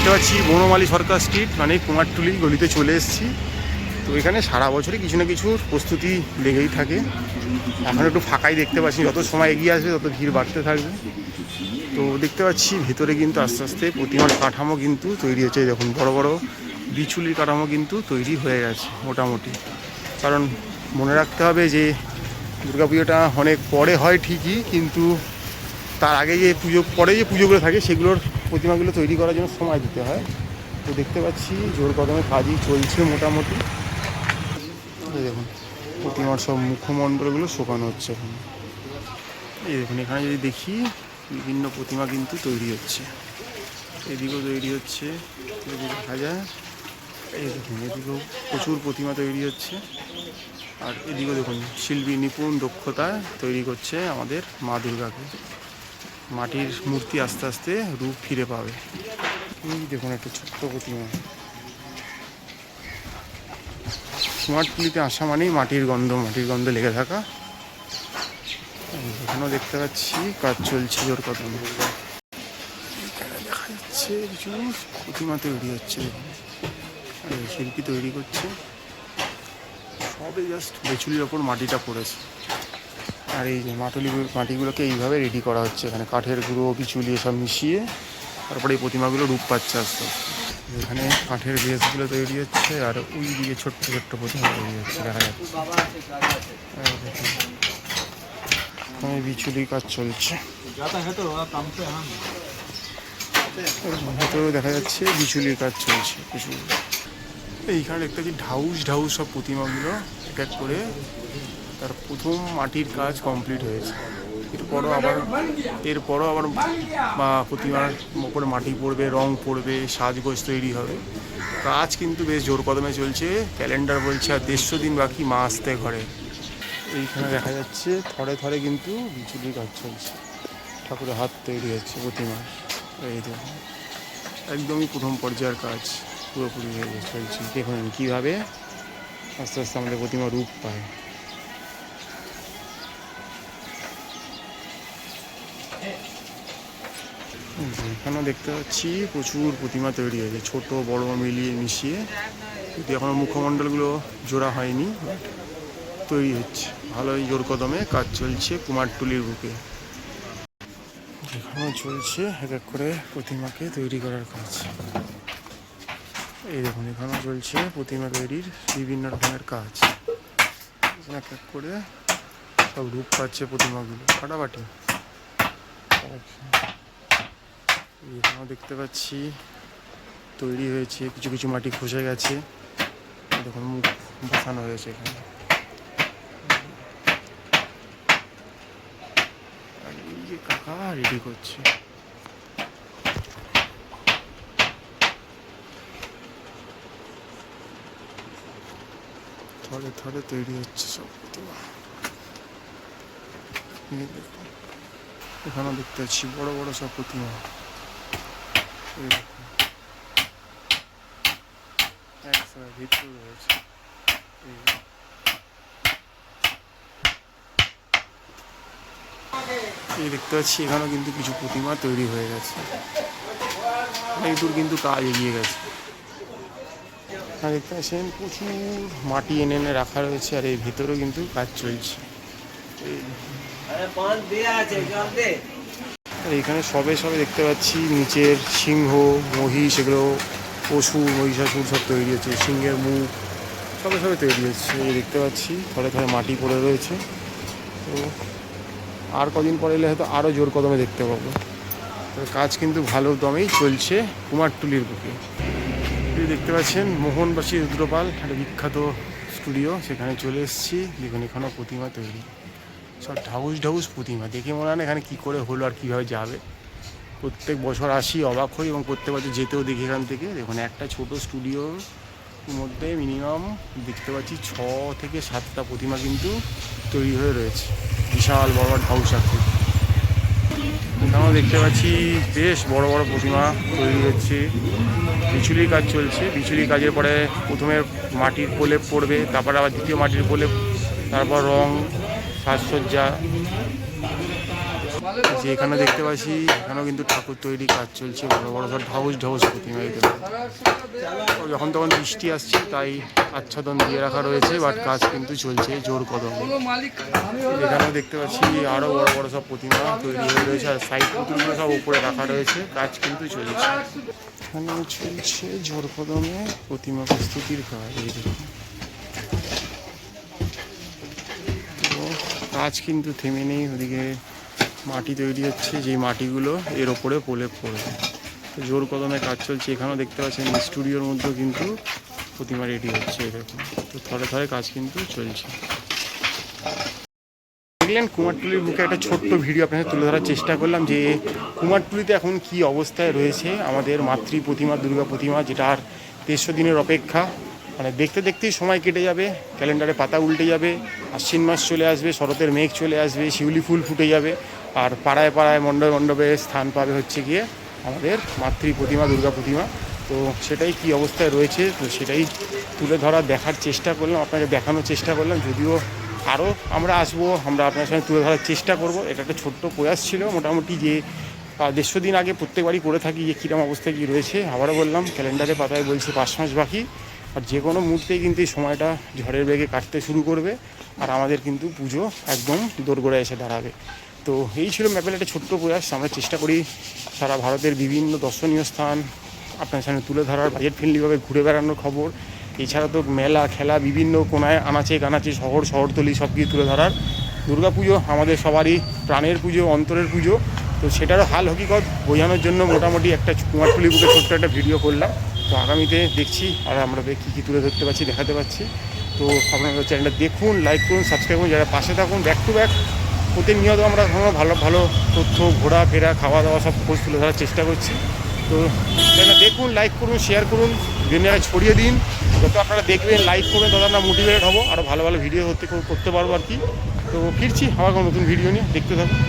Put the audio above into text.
দেখতে পাচ্ছি বনমালী সরকার স্ট্রিট মানে কুমারটুলি গলিতে চলে এসেছি। তো এখানে সারা বছরই কিছু না কিছু প্রস্তুতি লেগেই থাকে। এখন একটু ফাঁকাই দেখতে পাচ্ছি, যত সময় এগিয়ে আসবে তত ভিড় বাড়তে থাকবে। তো দেখতে পাচ্ছি ভেতরে কিন্তু আস্তে আস্তে প্রতিমার কাঠামো কিন্তু তৈরি হচ্ছে। দেখুন বড় বড় বিচুলির কাঠামো কিন্তু তৈরি হয়ে গেছে মোটামুটি। কারণ মনে রাখতে হবে যে দুর্গাপুজোটা অনেক পরে হয় ঠিকই, কিন্তু তার আগে যে পরে যে পুজোগুলো থাকে সেগুলোর প্রতিমাগুলো তৈরি করার জন্য সময় দিতে হয়। তো দেখতে পাচ্ছি জোর কদমে কাজই চলছে মোটামুটি। দেখুন প্রতিমার সব মুখমণ্ডলগুলো শোকানো হচ্ছে এখন। এই দেখুন এখানে যদি দেখি বিভিন্ন প্রতিমা কিন্তু তৈরি হচ্ছে, এদিকেও তৈরি হচ্ছে, যদি দেখা যায় এই দেখুন এদিকেও প্রচুর প্রতিমা তৈরি হচ্ছে। আর এদিকেও দেখুন শিল্পী নিপুণ দক্ষতায় তৈরি করছে আমাদের মা দুর্গাকে। মাটির মূর্তি আস্তে আস্তে রূপ ফিরে পাবে। এই দেখুন একটা ছোট্ট প্রতিমা। কুমারটুলিতে আসা মানেই মাটির গন্ধ লেগে থাকা। এখানেও দেখতে পাচ্ছি কাজ চলছে জোর কদমে। এখানে দেখা যাচ্ছে কিছু প্রতিমা তৈরি হচ্ছে, শিল্পী তৈরি করছে। সবে জাস্ট বেচুলির ওপর মাটিটা পড়েছে। আর এই যে মাটিগুলোকে এইভাবে রেডি করা হচ্ছে, এখানে কাঠের গুঁড়ো বিচুলি এসব মিশিয়ে তারপরে এই প্রতিমাগুলো রূপ পাচ্ছে আস্তে আস্তে। এখানে কাঠের বেসগুলো তৈরি হচ্ছে, আর ওই দিকে ছোট্ট ছোট্ট প্রতিমা তৈরি হচ্ছে দেখা যাচ্ছে। বিচুলি কাজ চলছে, ভেতরেও দেখা যাচ্ছে বিচুলির কাজ চলছে কিছু। এইখানে দেখতে পাচ্ছি ঢাউস সব প্রতিমাগুলো এক এক করে তার প্রথম মাটির কাজ কমপ্লিট হয়েছে। এরপরও আবার প্রতিমার ওপরে মাটি পড়বে, রং পড়বে, সাজগোজ তৈরি হবে। কাজ কিন্তু বেশ জোর কদমে চলছে। ক্যালেন্ডার বলছে আর 150 দিন বাকি মা আসতে ঘরে। এইখানে দেখা যাচ্ছে থরে থরে কিন্তু বিচুলির কাজ চলছে, ঠাকুরের হাত তৈরি হচ্ছে প্রতিমার। এই দেখুন একদমই প্রথম পর্যায়ের কাজ পুরোপুরি হয়ে চলছে। দেখুন কীভাবে আস্তে আস্তে আমাদের প্রতিমা রূপ পায়। এখানেও দেখতে পাচ্ছি প্রচুর প্রতিমা তৈরি হয়েছে, ছোট বড় মিলিয়ে মিশিয়ে। কিন্তু এখনও মুখমণ্ডলগুলো জোড়া হয়নি, তৈরি হচ্ছে। ভালোই জোর কদমে কাজ চলছে কুমারটুলির বুকে। এখানেও চলছে এক এক করে প্রতিমাকে তৈরি করার কাজ। এই দেখুন এখানেও চলছে প্রতিমা তৈরির বিভিন্ন রকমের কাজ। এক এক করে সব রূপ পাচ্ছে প্রতিমাগুলো ফাটাফাটি। এখানেও দেখতে পাচ্ছি তৈরি হয়েছে, কিছু কিছু মাটি খসে গেছে, দেখুন মুখ বসানো হয়েছে এখানে। আর এই যে কাকা রেডি করছে। থরে থরে তৈরি হচ্ছে সব প্রতিমা। এখানেও দেখতে পাচ্ছি বড় বড় সব প্রতিমা। ভিতরে রয়েছে। এই দেখতে পাচ্ছি এখানেও কিন্তু কিছু প্রতিমা তৈরি হয়ে গেছে, অনেক দূর কিন্তু কাজ এগিয়ে গেছে। আর দেখতে পাচ্ছেন প্রচুর মাটি এনে এনে রাখা রয়েছে, আর এই ভেতরেও কিন্তু কাজ চলছে। এইখানে সবে দেখতে পাচ্ছি নিচের সিংহ মহিষ, এগুলো পশু মহিষাসুর সব তৈরি হচ্ছে, সিংহের মুখ সবে তৈরি হচ্ছে। এই দেখতে পাচ্ছি থরে থরে মাটি পড়ে রয়েছে। তো আর কদিন পরে এলে হয়তো আরও জোর কদমে দেখতে পাবো। কাজ কিন্তু ভালো দমেই চলছে কুমারটুলির বুকে। দেখতে পাচ্ছেন মোহনবাসী রুদ্রপাল একটা বিখ্যাত স্টুডিও, সেখানে চলে এসেছি। দেখুন এখানেও প্রতিমা তৈরি, সব ঢাউস প্রতিমা। দেখে মনে হয় না এখানে কী করে হলো আর কীভাবে যাবে। প্রত্যেক বছর আসি, অবাক হই, এবং প্রত্যেক বছর যেতেও দেখি এখান থেকে। দেখুন একটা ছোট স্টুডিওর মধ্যে মিনিমাম দেখতে পাচ্ছি 6 থেকে 7টা প্রতিমা কিন্তু তৈরি হয়ে রয়েছে, বিশাল বড় ঢাউস আকৃতি। এখানেও দেখতে পাচ্ছি বেশ বড় বড় প্রতিমা তৈরি হচ্ছে। বিচুলির কাজ চলছে। বিচুলির কাজের পরে প্রথমে মাটির প্রলেপ পড়বে, তারপর আবার দ্বিতীয় মাটির প্রলেপ, তারপর রং, সাজসজ্জা। যে এখানে দেখতে পাচ্ছি এখানেও কিন্তু ঠাকুর তৈরি কাজ চলছে, বড় বড় সব ঢাউস ঢাউস প্রতিমা। যখন তখন বৃষ্টি আসছে তাই আচ্ছাদন দিয়ে রাখা রয়েছে, বাট কাজ কিন্তু চলছে জোর কদমে। এখানেও দেখতে পাচ্ছি আরও বড় বড় সব প্রতিমা তৈরি হয়ে রয়েছে, আর সাইড পুতুলগুলো সব উপরে রাখা রয়েছে, কাজ কিন্তু চলছে। এখানে চলছে জোর কদমে প্রতিমা প্রস্তুতির কাজ। এই দেখুন, তো কাজ কিন্তু থেমে নেই। ওদিকে মাটি তৈরি হচ্ছে, যেই মাটিগুলো এর ওপরে প্রলেপ পড়বে। তো জোর কদমে কাজ চলছে। এখানেও দেখতে পাচ্ছেন স্টুডিওর মধ্যেও কিন্তু প্রতিমা রেডি হচ্ছে। এরকম তো থরে থরে কাজ কিন্তু চলছে। দেখলেন কুমারটুলির বুকে একটা ছোট্ট ভিডিও আপনাদের তুলে ধরার চেষ্টা করলাম যে কুমারটুলিতে এখন কি অবস্থায় রয়েছে আমাদের মাতৃ প্রতিমা, দুর্গা প্রতিমা, যেটা আর 300 দিনের অপেক্ষা। মানে দেখতে দেখতেই সময় কেটে যাবে, ক্যালেন্ডারে পাতা উল্টে যাবে, আশ্বিন মাস চলে আসবে, শরতের মেঘ চলে আসবে, শিউলি ফুল ফুটে যাবে, আর পাড়ায় পাড়ায় মণ্ডপে মণ্ডপে স্থান পাবে হচ্ছে গিয়ে আমাদের মাতৃ প্রতিমা, দুর্গা প্রতিমা। তো সেটাই কি অবস্থায় রয়েছে, তো সেটাই তুলে ধরার দেখার চেষ্টা করলাম, আপনাকে দেখানোর চেষ্টা করলাম। যদিও আরও আমরা আসবো, আমরা আপনার সঙ্গে তুলে ধরার চেষ্টা করব। এটা একটা ছোট্ট প্রয়াস ছিল মোটামুটি, যে 150 দিন আগে প্রত্যেকবারই করে থাকি যে কীরকম অবস্থায় কী রয়েছে। আবারও বললাম, ক্যালেন্ডারে পাতায় বলছে 5 মাস বাকি, আর যে কোনো মুহূর্তেই কিন্তু এই সময়টা ঝড়ের বেগে কাটতে শুরু করবে, আর আমাদের কিন্তু পুজো একদম দোরগোড়ায় এসে দাঁড়াবে। তো এই ছিল ম্যাপের একটা ছোট্ট প্রয়াস। আমরা চেষ্টা করি সারা ভারতের বিভিন্ন দর্শনীয় স্থান আপনার সামনে তুলে ধরার, বাজেট ফ্রেন্ডলিভাবে ঘুরে বেড়ানোর খবর। এছাড়া তো মেলা খেলা বিভিন্ন কোনায় আনাচে কানাচে শহরতলি সব কিছু তুলে ধরার। দুর্গা পুজো আমাদের সবারই প্রাণের পুজো, অন্তরের পুজো। তো সেটারও হাল হকিকত বোঝানোর জন্য মোটামুটি একটা কুমারটুলি বুকে ছোট্ট একটা ভিডিও করলাম। তো আগামীতে দেখছি আর আমরা কী কী তুলে ধরতে পারছি, দেখাতে পারছি। তো আপনারা চ্যানেলটা দেখুন, লাইক করুন, সাবস্ক্রাইব করুন, যারা পাশে থাকুন। ব্যাক টু ব্যাক প্রতিনিয়ত আমরা ভালো ভালো তথ্য, ঘোরাফেরা, খাওয়া দাওয়া সব খোঁজ তুলে ধরার চেষ্টা করছি। তো চ্যানেলটা দেখুন, লাইক করুন, শেয়ার করুন, বিভিন্ন জায়গায় ছড়িয়ে দিন। যত আপনারা দেখবেন, লাইক করবেন, তত আমরা মোটিভেটেড হবো, আরও ভালো ভালো ভিডিও করতে পারবো আর কি। তো ফিরছি আবার কোনো নতুন ভিডিও নিয়ে, দেখতে থাকুন।